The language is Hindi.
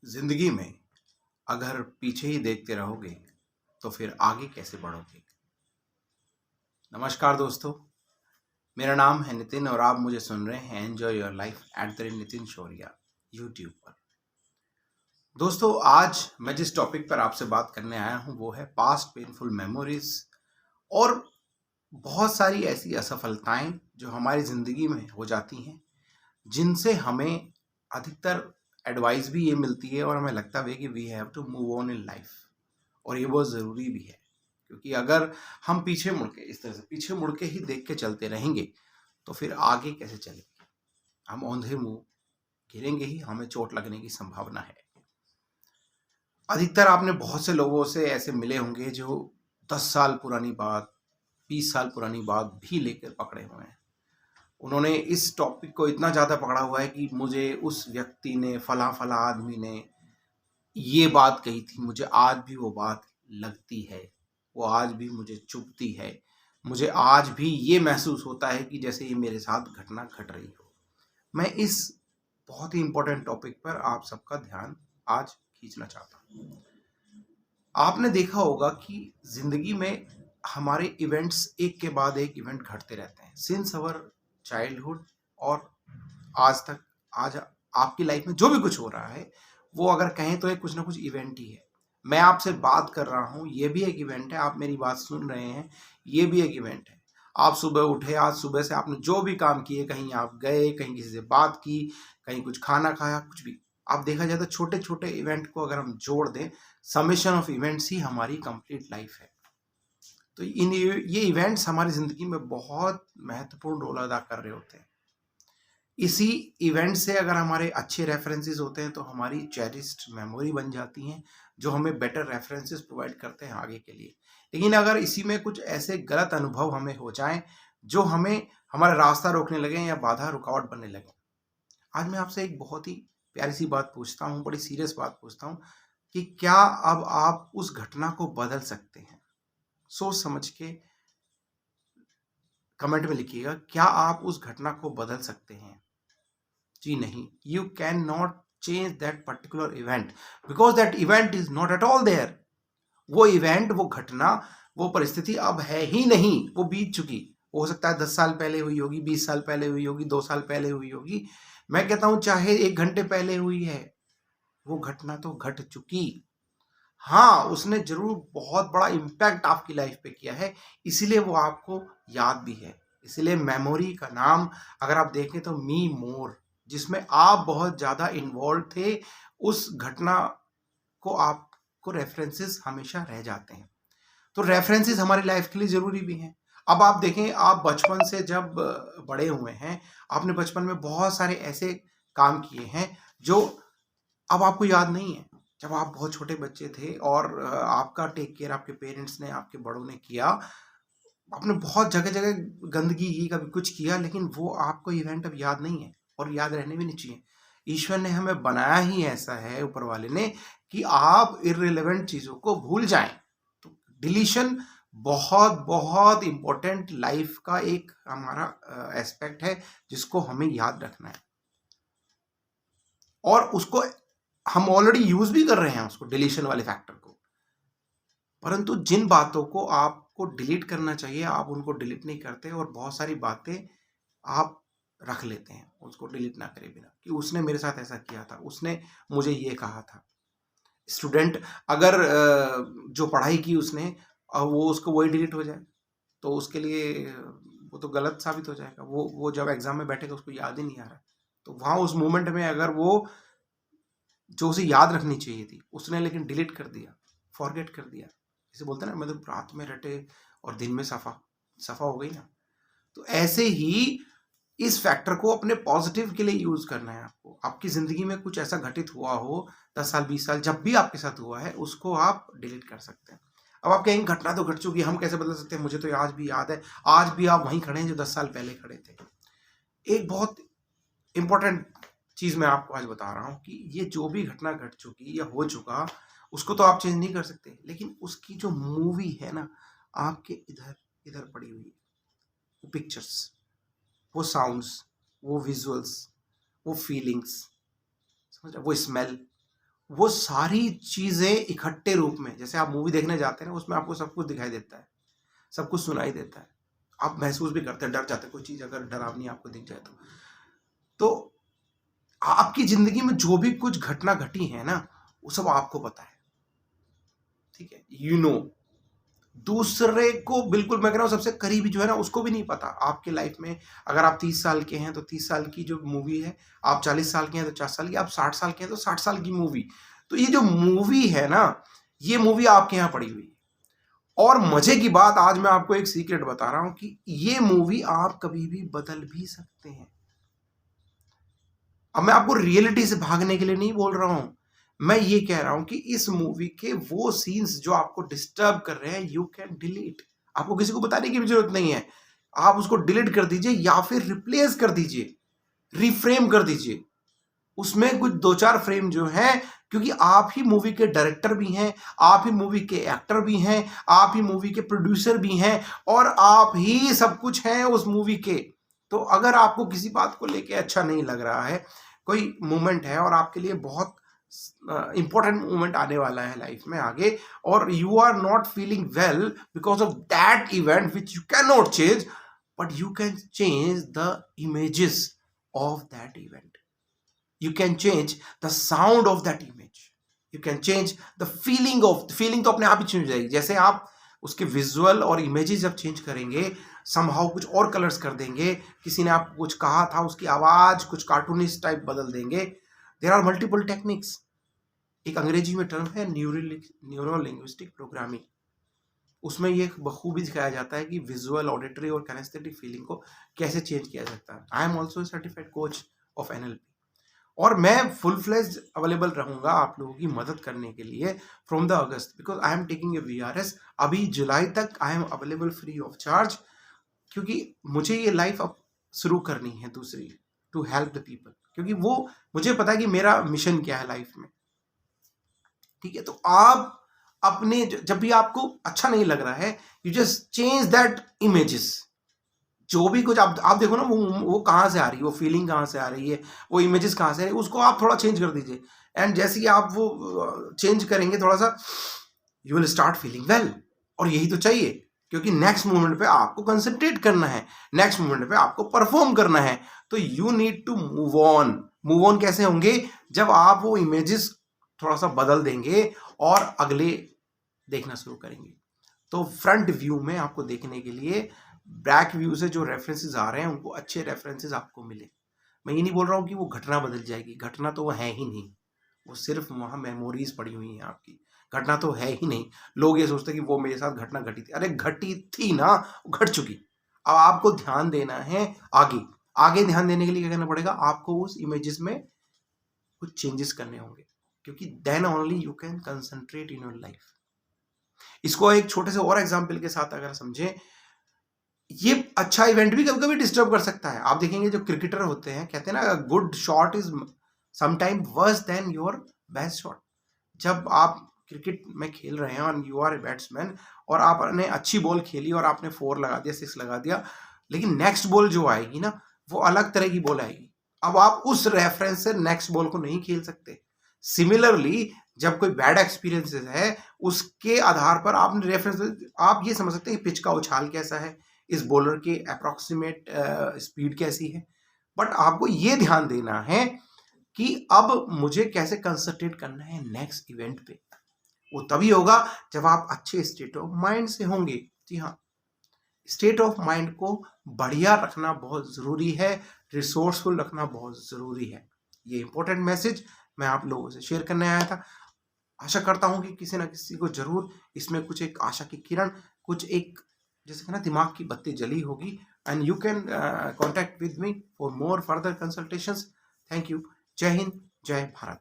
जिंदगी में अगर पीछे ही देखते रहोगे तो फिर आगे कैसे बढ़ोगे। नमस्कार दोस्तों, मेरा नाम है नितिन और आप मुझे सुन रहे हैं enjoy your life @Nitin Shaurya YouTube पर। दोस्तों, आज मैं जिस टॉपिक पर आपसे बात करने आया हूं वो है पास्ट पेनफुल मेमोरीज और बहुत सारी ऐसी असफलताएं जो हमारी ज़िंदगी में हो जाती हैं, जिनसे हमें अधिकतर एडवाइस भी ये मिलती है और हमें लगता भी है कि we have to move on in life. और ये बहुत ज़रूरी भी है, क्योंकि अगर हम पीछे मुड़ के इस तरह से पीछे मुड़ के ही देख के चलते रहेंगे तो फिर आगे कैसे चलेंगे। हम औंधे मुंह गिरेंगे ही, हमें चोट लगने की संभावना है। अधिकतर आपने बहुत से लोगों से ऐसे मिले होंगे जो 10 साल पुरानी बात, 20 साल पुरानी बात भी लेकर पकड़े हुए हैं। उन्होंने इस टॉपिक को इतना ज़्यादा पकड़ा हुआ है कि मुझे उस व्यक्ति ने, फला फला आदमी ने ये बात कही थी, मुझे आज भी वो बात लगती है, वो आज भी मुझे चुभती है, मुझे आज भी ये महसूस होता है कि जैसे ये मेरे साथ घटना घट रही हो। मैं इस बहुत ही इम्पोर्टेंट टॉपिक पर आप सबका ध्यान आज खींचना चाहता हूँ। आपने देखा होगा कि जिंदगी में हमारे इवेंट्स एक के बाद एक इवेंट घटते रहते हैं सिंस अवर चाइल्डहुड और आज तक। आज आपकी लाइफ में जो भी कुछ हो रहा है वो अगर कहें तो एक कुछ ना कुछ इवेंट ही है। मैं आपसे बात कर रहा हूँ, ये भी एक इवेंट है। आप मेरी बात सुन रहे हैं, ये भी एक इवेंट है। आप सुबह उठे, आज सुबह से आपने जो भी काम किए, कहीं आप गए, कहीं किसी से बात की, कहीं कुछ खाना खाया, कुछ भी आप देखा जाए तो छोटे छोटे इवेंट को अगर हम जोड़ दें, समेशन ऑफ इवेंट्स ही हमारी कंप्लीट लाइफ है। तो ये इवेंट्स हमारी ज़िंदगी में बहुत महत्वपूर्ण रोल अदा कर रहे होते हैं। इसी इवेंट से अगर हमारे अच्छे रेफरेंसेस होते हैं तो हमारी चेरिस्ड मेमोरी बन जाती हैं, जो हमें बेटर रेफरेंसेस प्रोवाइड करते हैं आगे के लिए। लेकिन अगर इसी में कुछ ऐसे गलत अनुभव हमें हो जाएं जो हमें हमारा रास्ता रोकने लगे या बाधा रुकावट बनने लगे। आज मैं आपसे एक बहुत ही प्यारी सी बात पूछता हूँ, बड़ी सीरियस बात पूछता हूँ कि क्या अब आप उस घटना को बदल सकते हैं? सोच समझ के कमेंट में लिखिएगा, क्या आप उस घटना को बदल सकते हैं? जी नहीं, you can not change that particular event because that event is not at all there. वो इवेंट, वो घटना, वो परिस्थिति अब है ही नहीं, वो बीत चुकी। हो सकता है 10 साल पहले हुई होगी, 20 साल पहले हुई होगी, 2 साल पहले हुई होगी। मैं कहता हूं चाहे 1 घंटे पहले हुई है, वो घटना तो घट चुकी। हाँ, उसने जरूर बहुत बड़ा इम्पैक्ट आपकी लाइफ पे किया है, इसीलिए वो आपको याद भी है। इसीलिए मेमोरी का नाम अगर आप देखें तो मी मोर, जिसमें आप बहुत ज्यादा इन्वॉल्व थे, उस घटना को आपको रेफरेंसेस हमेशा रह जाते हैं। तो रेफरेंसेस हमारी लाइफ के लिए जरूरी भी हैं। अब आप देखें, आप बचपन से जब बड़े हुए हैं, आपने बचपन में बहुत सारे ऐसे काम किए हैं जो अब आपको याद नहीं है। जब आप बहुत छोटे बच्चे थे और आपका टेक केयर आपके पेरेंट्स ने, आपके बड़ों ने किया, आपने बहुत जगह जगह गंदगी की, कभी कुछ किया, लेकिन वो आपको इवेंट अब याद नहीं है और याद रहने भी नहीं चाहिए। ईश्वर ने हमें बनाया ही ऐसा है, ऊपर वाले ने, कि आप इररिलेवेंट चीजों को भूल जाएं। तो डिलीशन बहुत बहुत इंपॉर्टेंट लाइफ का एक हमारा एस्पेक्ट है, जिसको हमें याद रखना है। और उसको हम ऑलरेडी यूज भी कर रहे हैं, उसको डिलीशन वाले फैक्टर को। परंतु जिन बातों को आपको डिलीट करना चाहिए आप उनको डिलीट नहीं करते, और बहुत सारी बातें आप रख लेते हैं उसको डिलीट ना करे बिना, कि उसने मेरे साथ ऐसा किया था, उसने मुझे ये कहा था। स्टूडेंट अगर जो पढ़ाई की उसने, वो उसको वही डिलीट हो जाए तो उसके लिए वो तो गलत साबित हो जाएगा। वो जब एग्जाम में बैठेगा उसको याद ही नहीं आ रहा। तो वहां उस मोमेंट में अगर वो जो उसे याद रखनी चाहिए थी उसने लेकिन डिलीट कर दिया, फॉरगेट कर दिया, जैसे बोलते हैं ना, मतलब रात में रटे और दिन में सफा, सफा हो गई ना। तो ऐसे ही इस फैक्टर को अपने पॉजिटिव के लिए यूज करना है आपको। आपकी जिंदगी में कुछ ऐसा घटित हुआ हो, 10 साल 20 साल जब भी आपके साथ हुआ है, उसको आप डिलीट कर सकते हैं। अब आप कहेंगे घटना तो घट चुकी है, हम कैसे बदल सकते हैं, मुझे तो आज भी याद है। आज भी आप वहीं खड़े हैं जो 10 साल पहले खड़े थे। एक बहुत इंपॉर्टेंट चीज मैं आपको आज बता रहा हूं कि ये जो भी घटना घट चुकी या हो चुका, उसको तो आप चेंज नहीं कर सकते, लेकिन उसकी जो मूवी है ना, आपके इधर इधर पड़ी हुई है। वो पिक्चर्स, वो साउंड्स, वो विजुअल्स, वो फीलिंग्स, समझ, वो स्मेल, वो सारी चीजें इकट्ठे रूप में, जैसे आप मूवी देखने जाते हैं ना, उसमें आपको सब कुछ दिखाई देता है, सब कुछ सुनाई देता है, आप महसूस भी करते हैं, डर जाते हैं, कोई चीज अगर डरावनी आपको दिख जाए तो आपकी जिंदगी में जो भी कुछ घटना घटी है ना, वो सब आपको पता है, ठीक है, यू नो। दूसरे को बिल्कुल, मैं कह रहा हूँ सबसे करीबी जो है ना, उसको भी नहीं पता आपके लाइफ में। अगर आप 30 साल के हैं तो 30 साल की जो मूवी है, आप 40 साल के हैं तो 40 साल की, आप 60 साल के हैं तो 60 साल की मूवी। तो ये जो मूवी है ना, ये मूवी आपके यहाँ पड़ी हुई है। और मजे की बात, आज मैं आपको एक सीक्रेट बता रहा हूं कि ये मूवी आप कभी भी बदल भी सकते हैं। अब मैं आपको रियलिटी से भागने के लिए नहीं बोल रहा हूं, मैं ये कह रहा हूं कि इस मूवी के वो सीन्स जो आपको डिस्टर्ब कर रहे हैं, यू कैन डिलीट। आपको किसी को बताने की भी जरूरत नहीं है, आप उसको डिलीट कर दीजिए या फिर रिप्लेस कर दीजिए, रिफ्रेम कर दीजिए। उसमें कुछ 2-4 फ्रेम जो हैं, क्योंकि आप ही मूवी के डायरेक्टर भी हैं, आप ही मूवी के एक्टर भी हैं, आप ही मूवी के प्रोड्यूसर भी हैं, और आप ही सब कुछ हैं उस मूवी के। तो अगर आपको किसी बात को लेके अच्छा नहीं लग रहा है, कोई मोमेंट है और आपके लिए बहुत इंपॉर्टेंट मोमेंट आने वाला है लाइफ में आगे, और you are not feeling well because of that event which you can not change, but you can change the images of that event. You can change the sound of that image. You can change the feeling तो अपने आप ही चेंज हो जाएगी। जैसे आप उसके विजुअल और इमेजेस जब चेंज करेंगे, समहाउ कुछ और कलर्स कर देंगे, किसी ने आपको कुछ कहा था, उसकी आवाज कुछ कार्टूनिस्ट टाइप बदल देंगे। There are multiple techniques. एक अंग्रेजी में टर्म है न्यूरो लिंग्विस्टिक प्रोग्रामिंग। उसमें ये बखूबी दिखाया जाता है कि विजुअल, ऑडिटरी और कैनेस्थेटिक फीलिंग को कैसे चेंज किया जाता है। I am also certified coach of NLP, और मैं फुल फ्लेज अवेलेबल रहूंगा आप लोगों की मदद करने के लिए from the August, because I am taking a VRS। अभी जुलाई तक I am available free of charge, क्योंकि मुझे ये लाइफ अब शुरू करनी है दूसरी, टू हेल्प द पीपल, क्योंकि वो मुझे पता है कि मेरा मिशन क्या है लाइफ में, ठीक है। तो आप अपने जब भी आपको अच्छा नहीं लग रहा है, you just change that images. जो भी कुछ आप देखो ना, वो कहाँ से आ रही है, वो फीलिंग कहाँ से आ रही है, वो इमेजेस कहाँ से आ रही है, उसको आप थोड़ा चेंज कर दीजिए। एंड जैसे ही आप वो चेंज करेंगे थोड़ा सा, you will start feeling well. और यही तो चाहिए, क्योंकि नेक्स्ट मोमेंट पे आपको कंसंट्रेट करना है, नेक्स्ट मोमेंट पे आपको परफॉर्म करना है। तो you need to move on. Move on कैसे होंगे? जब आप वो इमेजेस थोड़ा सा बदल देंगे और अगले देखना शुरू करेंगे। तो फ्रंट व्यू में आपको देखने के लिए बैक व्यू से जो रेफरेंसेस आ रहे हैं, उनको अच्छे रेफरेंसेस आपको मिले। मैं ये नहीं बोल रहा हूँ कि वो घटना बदल जाएगी, घटना तो वो है ही नहीं, वो सिर्फ वहाँ मेमोरीज पड़ी हुई हैं आपकी, घटना तो है ही नहीं। लोग ये सोचते हैं कि वो मेरे साथ घटना घटी थी, अरे घटी थी ना, घट चुकी। अब आपको ध्यान देना है आगे। आगे ध्यान देने के लिए क्या करना पड़ेगा? आपको उस इमेजेस में कुछ चेंजेस करने होंगे, क्योंकि then only you can concentrate in your life. इसको एक छोटे से और एग्जाम्पल के साथ अगर समझें, ये अच्छा इवेंट भी कभी कभी डिस्टर्ब कर सकता है। आप देखेंगे जो क्रिकेटर होते हैं, कहते हैं ना, good shot is sometime worse than your best shot. जब आप क्रिकेट में खेल रहे हैं और यू आर ए बैट्समैन, और आपने अच्छी बॉल खेली और आपने 4 लगा दिया, 6 लगा दिया, लेकिन नेक्स्ट बॉल जो आएगी ना, वो अलग तरह की बॉल आएगी। अब आप उस रेफरेंस से नेक्स्ट बॉल को नहीं खेल सकते। सिमिलरली जब कोई बैड एक्सपीरियंसेस है, उसके आधार पर आपने रेफरेंस, आप ये समझ सकते हैं पिच का उछाल कैसा है, इस बॉलर की अप्रोक्सीमेट स्पीड कैसी है, बट आपको ये ध्यान देना है कि अब मुझे कैसे कंसंट्रेट करना है नेक्स्ट इवेंट पे। वो तभी होगा जब आप अच्छे स्टेट ऑफ माइंड से होंगे। जी हाँ, स्टेट ऑफ माइंड को बढ़िया रखना बहुत जरूरी है, रिसोर्सफुल रखना बहुत जरूरी है। ये इंपॉर्टेंट मैसेज मैं आप लोगों से शेयर करने आया था। आशा करता हूं कि किसी ना किसी को जरूर इसमें कुछ एक आशा की किरण, कुछ एक जैसे कि ना दिमाग की बत्ती जली होगी। And you can contact with me for more further consultations. Thank you. जय हिंद, जय भारत।